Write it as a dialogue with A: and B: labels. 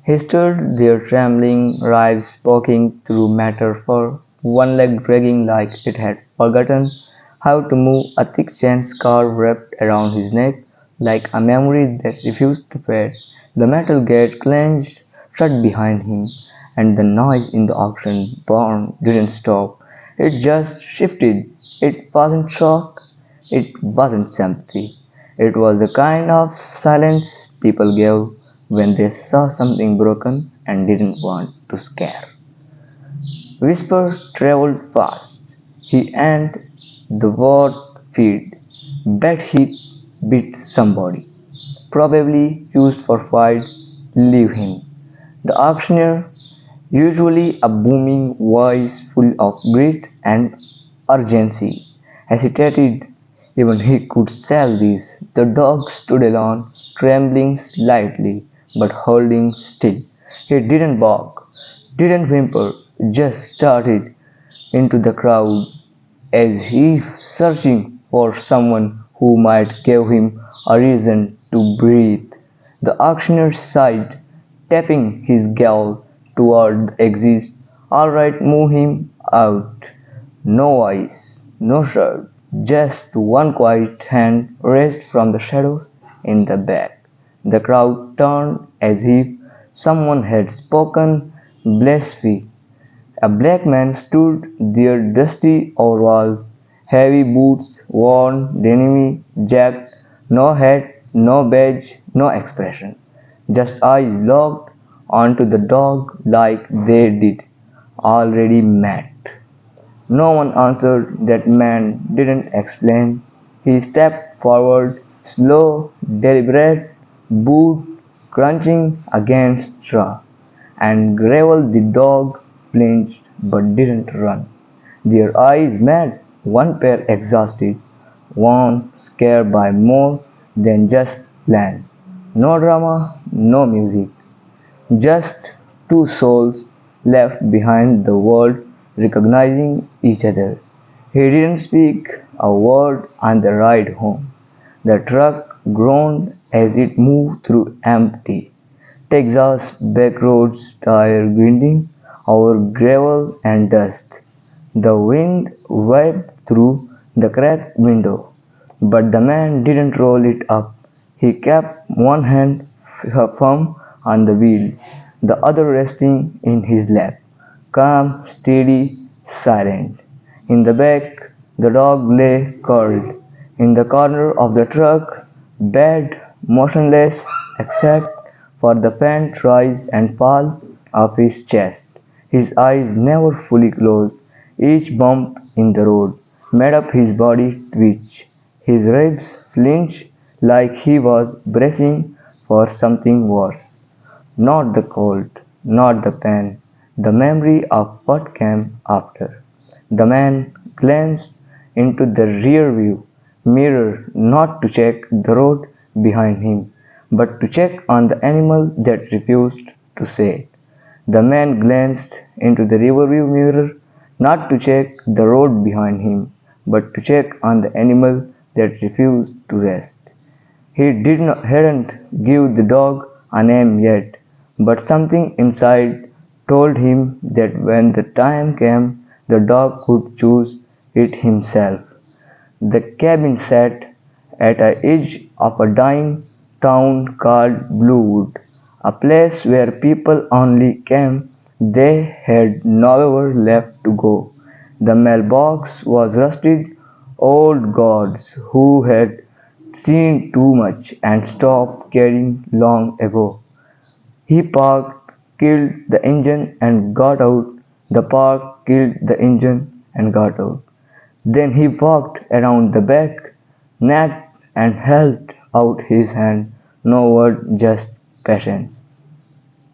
A: He stood there trembling, ribs poking through matted fur, one leg dragging like it had forgotten how to move, a thick chain scarf wrapped around his neck like a memory that refused to fade. The metal gate clenched shut behind him, and the noise in the auction barn didn't stop. It just shifted. It wasn't shock, it wasn't sympathy. It was the kind of silence people gave when they saw something broken and didn't want to scare. Whisper traveled fast. He and the word feed. Bet he beat somebody. Probably used for fights. Leave him. The auctioneer, usually a booming voice full of grit and urgency, hesitated. Even he could sell this. The dog stood alone, trembling slightly, but holding still. He didn't bark, didn't whimper, just started into the crowd as if searching for someone who might give him a reason to breathe. The auctioneer sighed, tapping his gavel toward the exit. All right, move him out. No eyes, no shirt, just one quiet hand raised from the shadows in the back. The crowd turned as if someone had spoken blasphemy. A black man stood there, dusty overalls, heavy boots, worn denim jacket, no hat, no badge, no expression. Just eyes locked onto the dog like they did already met. No one answered. That man didn't explain. He stepped forward, slow, deliberate, boot crunching against straw, and Gravel the dog flinched but didn't run. Their eyes met, one pair exhausted, one scared by more than just plan. No drama, no music, just two souls left behind the world recognizing each other. He didn't speak a word on the ride home. The truck groaned as it moved through empty Texas backroads, tire grinding over gravel and dust. The wind waved through the cracked window, but the man didn't roll it up. He kept one hand firm on the wheel, the other resting in his lap, calm, steady, silent. In the back, the dog lay curled in the corner of the truck, bed motionless except for the faint rise and fall of his chest. His eyes never fully closed. Each bump in the road made up his body twitch. His ribs flinch like he was bracing for something worse. Not the cold, not the pain, the memory of what came after. The man glanced into the rear view mirror not to check the road behind him, but to check on the animal that refused to say. The man glanced into the rearview mirror not to check the road behind him, but to check on the animal that refused to rest. Hadn't give the dog a name yet, but something inside told him that when the time came, the dog could choose it himself. The cabin sat at the edge of a dying town called Bluewood, a place where people only came they had nowhere left to go. The mailbox was rusted old gods who had seen too much and stopped caring long ago. He parked, killed the engine and got out. The park killed the engine and got out. Then he walked around the back, napped and held out his hand. No word, just patience.